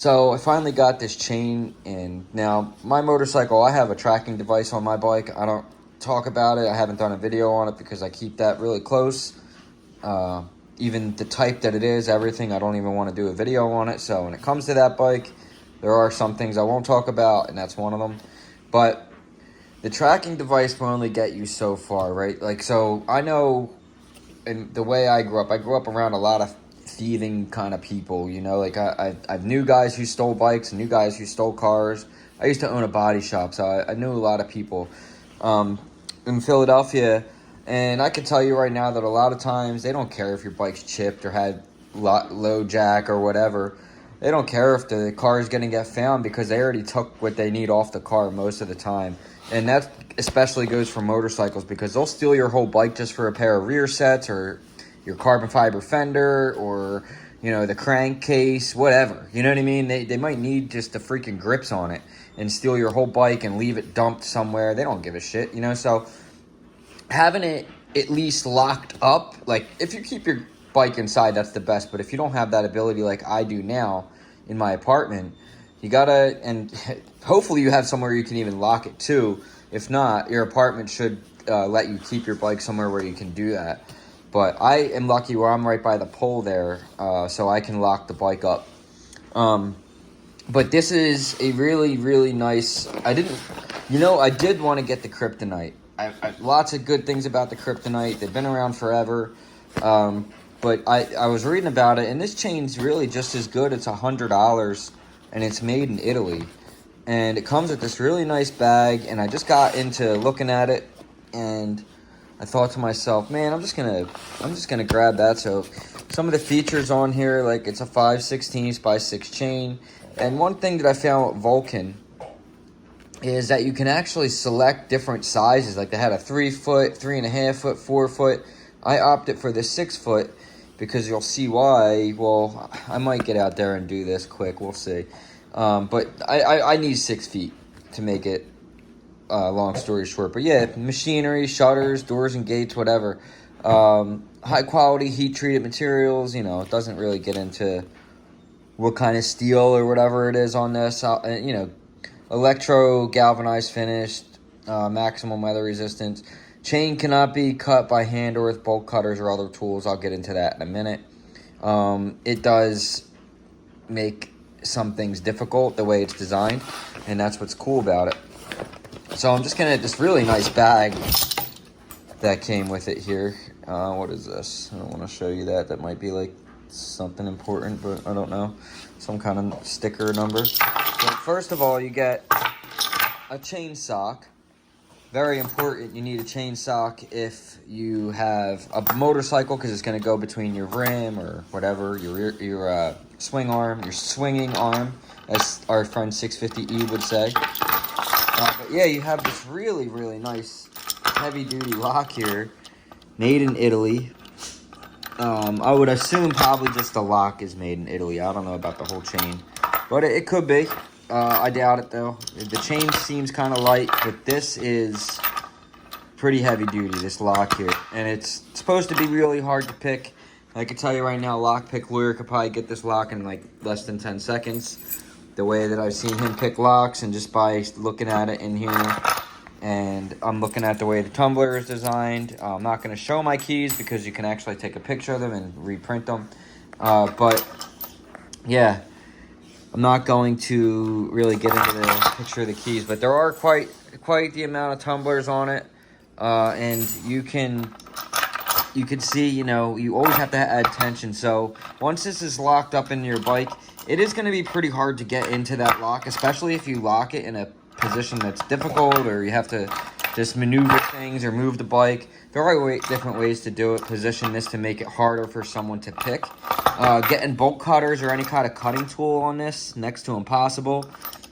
So I finally got this chain, and now my motorcycle, I have a tracking device on my bike. I don't talk about it. I haven't done a video on it because I keep that really close. Even the type that it is, everything, I don't even want to do a video on it. So when it comes to that bike, there are some things I won't talk about, and that's one of them. But the tracking device will only get you so far, right? Like, so I know, and the way I grew up around a lot of thieving kind of people, you know, like I knew guys who stole bikes and knew guys who stole cars. I used to own a body shop, so I knew a lot of people in Philadelphia, and I can tell you right now that a lot of times they don't care if your bike's chipped or had low jack or whatever. They don't care if the car is going to get found because they already took what they need off the car most of the time. And that especially goes for motorcycles because they'll steal your whole bike just for a pair of rear sets or your carbon fiber fender or, you know, the crankcase, whatever. You know what I mean? They might need just the freaking grips on it and steal your whole bike and leave it dumped somewhere. They don't give a shit, you know? So having it at least locked up, like if you keep your bike inside, that's the best. But if you don't have that ability like I do now in my apartment, you gotta, and hopefully you have somewhere you can even lock it too. If not, your apartment should let you keep your bike somewhere where you can do that. But I am lucky where I'm right by the pole there, so I can lock the bike up. But this is a really, really nice, I did want to get the Kryptonite. Lots of good things about the Kryptonite. They've been around forever. But I was reading about it, and this chain's really just as good. It's $100, and it's made in Italy. And it comes with this really nice bag, and I just got into looking at it, and I thought to myself, man, I'm just gonna grab that. So some of the features on here, like it's a 5/16 by 6 chain. And one thing that I found with Vulcan is that you can actually select different sizes. Like they had a 3 foot, 3.5 foot, 4 foot. I opted for the 6 foot because you'll see why. Well, I might get out there and do this quick. We'll see. But I need 6 feet to make it. Long story short, but yeah, machinery, shutters, doors and gates, whatever. High quality heat treated materials. You know, it doesn't really get into what kind of steel or whatever it is on this. You know, electro galvanized finished, maximum weather resistance. Chain cannot be cut by hand or with bolt cutters or other tools. I'll get into that in a minute. It does make some things difficult the way it's designed, and that's what's cool about it. So I'm just gonna, this really nice bag that came with it here. What is this? I don't want to show you that. That might be like something important, but I don't know. Some kind of sticker number. So first of all, you get a chain sock. Very important. You need a chain sock if you have a motorcycle because it's gonna go between your rim or whatever, your swing arm, your swinging arm, as our friend 650E would say. But yeah, you have this really, really nice heavy-duty lock here, made in Italy. I would assume probably just the lock is made in Italy. I don't know about the whole chain, but it could be. I doubt it, though. The chain seems kind of light, but this is pretty heavy-duty, this lock here. And it's supposed to be really hard to pick. I can tell you right now, lockpick lawyer could probably get this lock in like less than 10 seconds. The way that I've seen him pick locks and just by looking at it in here. And I'm looking at the way the tumbler is designed. I'm not going to show my keys because you can actually take a picture of them and reprint them. But yeah, I'm not going to really get into the picture of the keys. But there are quite the amount of tumblers on it. And you can see, you know, you always have to add tension. So once this is locked up in your bike, it is going to be pretty hard to get into that lock, especially if you lock it in a position that's difficult or you have to just maneuver things or move the bike. There are different ways to do it. Position this to make it harder for someone to pick. Getting bolt cutters or any kind of cutting tool on this, next to impossible.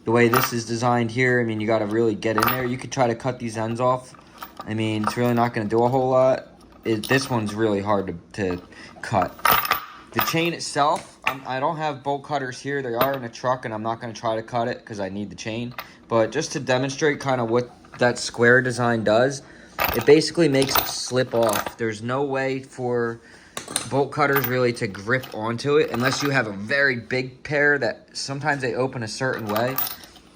The way this is designed here, I mean, you got to really get in there. You could try to cut these ends off. I mean, it's really not going to do a whole lot. This one's really hard to cut. The chain itself, I don't have bolt cutters here. They are in a truck, and I'm not going to try to cut it because I need the chain. But just to demonstrate kind of what that square design does, it basically makes it slip off. There's no way for bolt cutters really to grip onto it, unless you have a very big pair that sometimes they open a certain way.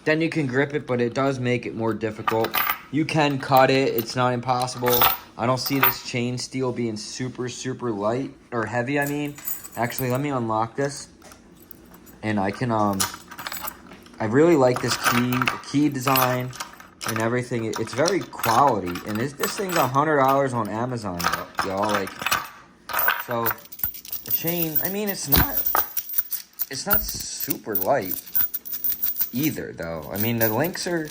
Then you can grip it, but it does make it more difficult. You can cut it. It's not impossible. I don't see this chain steel being super, super light, or heavy, I mean. Actually, let me unlock this. And I can, I really like this key design and everything. It's very quality. And this thing's $100 on Amazon, y'all. Like, so, the chain, I mean, it's not super light either, though. I mean, the links are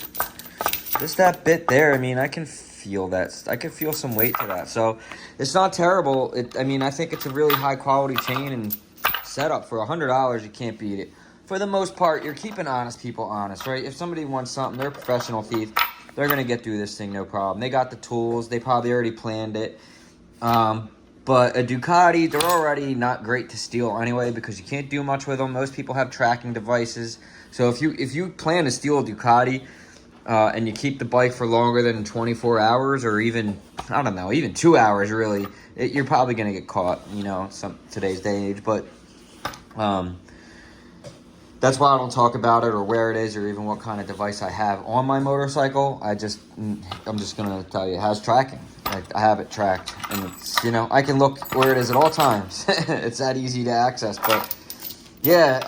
just that bit there. I mean, I can feel that. I can feel some weight to that. So it's not terrible. I mean, I think it's a really high quality chain and setup. For $100, you can't beat it. For the most part, you're keeping honest people honest, right? If somebody wants something, they're a professional thief. They're going to get through this thing, no problem. They got the tools. They probably already planned it. But a Ducati, they're already not great to steal anyway, because you can't do much with them. Most people have tracking devices. So if you plan to steal a Ducati and you keep the bike for longer than 24 hours, or even, I don't know, even 2 hours really, you're probably going to get caught, you know, today's day and age. But that's why I don't talk about it, or where it is, or even what kind of device I have on my motorcycle. I'm just going to tell you, it has tracking. I have it tracked, and it's, you know, I can look where it is at all times. It's that easy to access. But yeah,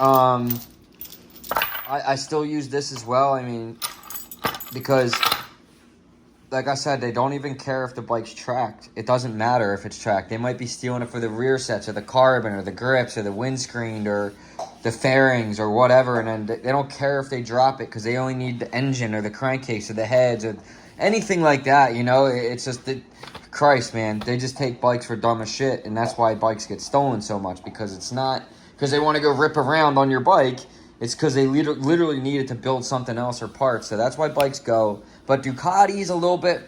I still use this as well. I mean, because like I said, they don't even care if the bike's tracked. It doesn't matter if it's tracked. They might be stealing it for the rear sets, or the carbon, or the grips, or the windscreen, or the fairings, or whatever. And then they don't care if they drop it, because they only need the engine, or the crankcase, or the heads, or anything like that, you know. It's just that, Christ, man, they just take bikes for dumb as shit. And that's why bikes get stolen so much, because it's not because they want to go rip around on your bike. It's because they literally need it to build something else or parts. So that's why bikes go. But Ducati's a little bit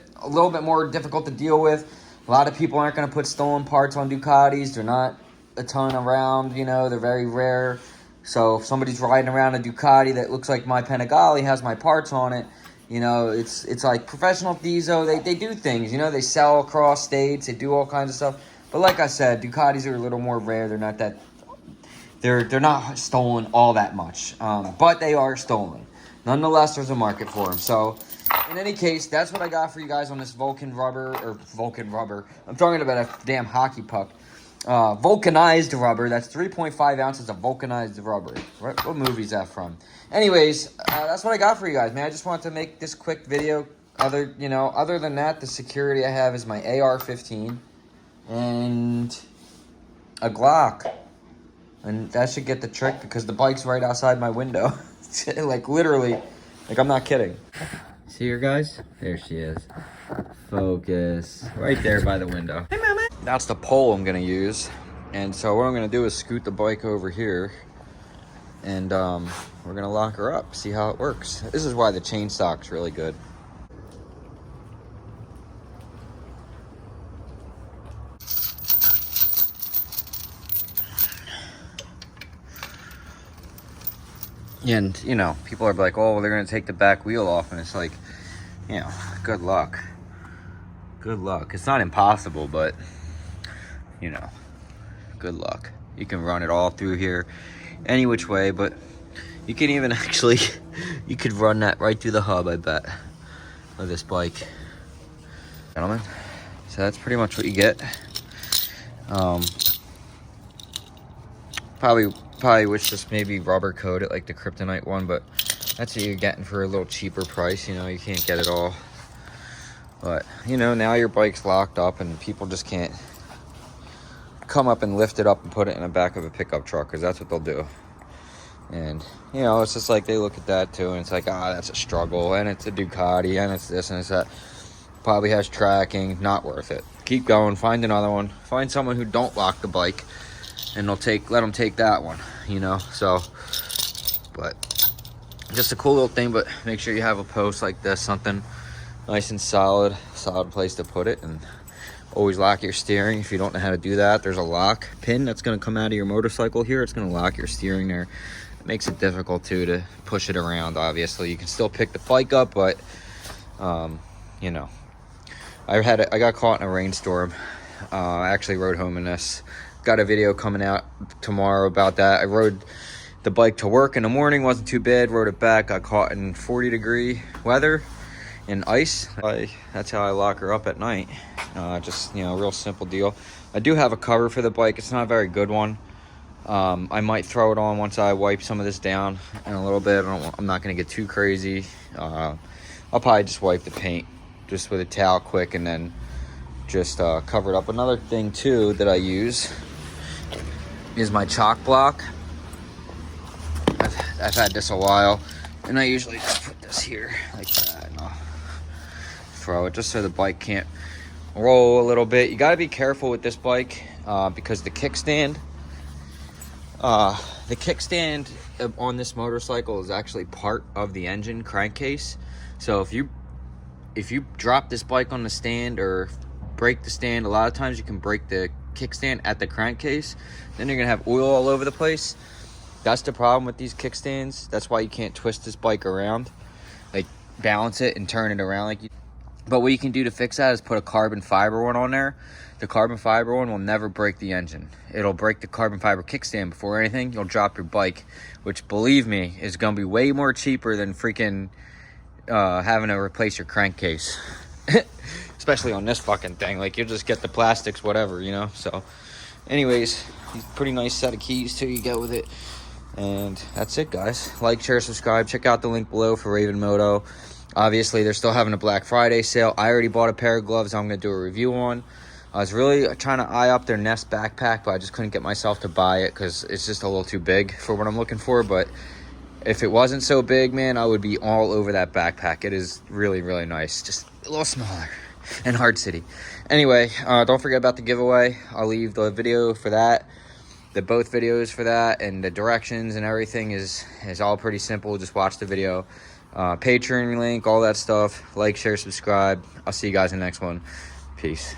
more difficult to deal with. A lot of people aren't going to put stolen parts on Ducatis. They're not a ton around, you know. They're very rare. So if somebody's riding around a Ducati that looks like my Panigale, has my parts on it, you know, it's like professional thieves, though. They do things, you know. They sell across states. They do all kinds of stuff. But like I said, Ducatis are a little more rare. They're not that... They're not stolen all that much, but they are stolen. Nonetheless, there's a market for them. So, in any case, that's what I got for you guys on this Vulcan rubber. I'm talking about a damn hockey puck. Vulcanized rubber. That's 3.5 ounces of vulcanized rubber. What movie is that from? Anyways, that's what I got for you guys, man. I just wanted to make this quick video. Other than that, the security I have is my AR-15 and a Glock. And that should get the trick, because the bike's right outside my window. Like, literally. Like, I'm not kidding. See her, guys? There she is. Focus. Right there by the window. Hey, mama. That's the pole I'm going to use. And so what I'm going to do is scoot the bike over here. And we're going to lock her up. See how it works. This is why the chain stock's really good. And, you know, people are like, oh, well, they're going to take the back wheel off. And it's like, you know, good luck. Good luck. It's not impossible, but, you know, good luck. You can run it all through here any which way, but you can even actually, you could run that right through the hub, I bet, of this bike. Gentlemen, so that's pretty much what you get. Probably wish this maybe rubber coated like the Kryptonite one, but that's what you're getting for a little cheaper price. You know, you can't get it all. But, you know, now your bike's locked up and people just can't come up and lift it up and put it in the back of a pickup truck, because that's what they'll do. And, you know, it's just like they look at that too, and it's like, that's a struggle, and it's a Ducati, and it's this and it's that. Probably has tracking, not worth it. Keep going, find another one. Find someone who don't lock the bike, and let them take that one, you know. So, but just a cool little thing. But make sure you have a post like this, something nice and solid place to put it. And always lock your steering. If you don't know how to do that, there's a lock pin that's going to come out of your motorcycle here. It's going to lock your steering there. It makes it difficult too to push it around. Obviously, you can still pick the bike up, but you know, I got caught in a rainstorm I actually rode home in this. Got a video coming out tomorrow about that. I rode the bike to work in the morning, wasn't too bad. Rode it back, got caught in 40-degree weather and ice. That's how I lock her up at night. Just, you know, real simple deal. I do have a cover for the bike. It's not a very good one. I might throw it on once I wipe some of this down in a little bit. I'm not going to get too crazy. I'll probably just wipe the paint just with a towel quick and then just cover it up. Another thing too that I use is my chalk block. I've had this a while, and I usually just put this here like that, and I'll throw it just so the bike can't roll a little bit. You got to be careful with this bike because the kickstand on this motorcycle is actually part of the engine crankcase. So if you drop this bike on the stand or break the stand, a lot of times you can break the kickstand at the crankcase. Then you're gonna have oil all over the place. That's the problem with these kickstands. That's why you can't twist this bike around, like balance it and turn it around like you. But what you can do to fix that is put a carbon fiber one on there. The carbon fiber one will never break the engine. It'll break the carbon fiber kickstand before anything. You'll drop your bike, which, believe me, is gonna be way more cheaper than freaking having to replace your crankcase. Especially on this fucking thing. Like, you'll just get the plastics, whatever, you know. So anyways, pretty nice set of keys too you get with it. And that's it, guys. Like, share, subscribe. Check out the link below for Raven Moto. Obviously, they're still having a Black Friday sale. I already bought a pair of gloves I'm going to do a review on. I was really trying to eye up their Nest backpack, but I just couldn't get myself to buy it because it's just a little too big for what I'm looking for. But if it wasn't so big, man, I would be all over that backpack. It is really, really nice. Just a little smaller. And Hardcity. Anyway, don't forget about the giveaway. I'll leave the video for that. Both videos for that, and the directions and everything is all pretty simple. Just watch the video. Patreon link, all that stuff. Like, share, subscribe. I'll see you guys in the next one. Peace.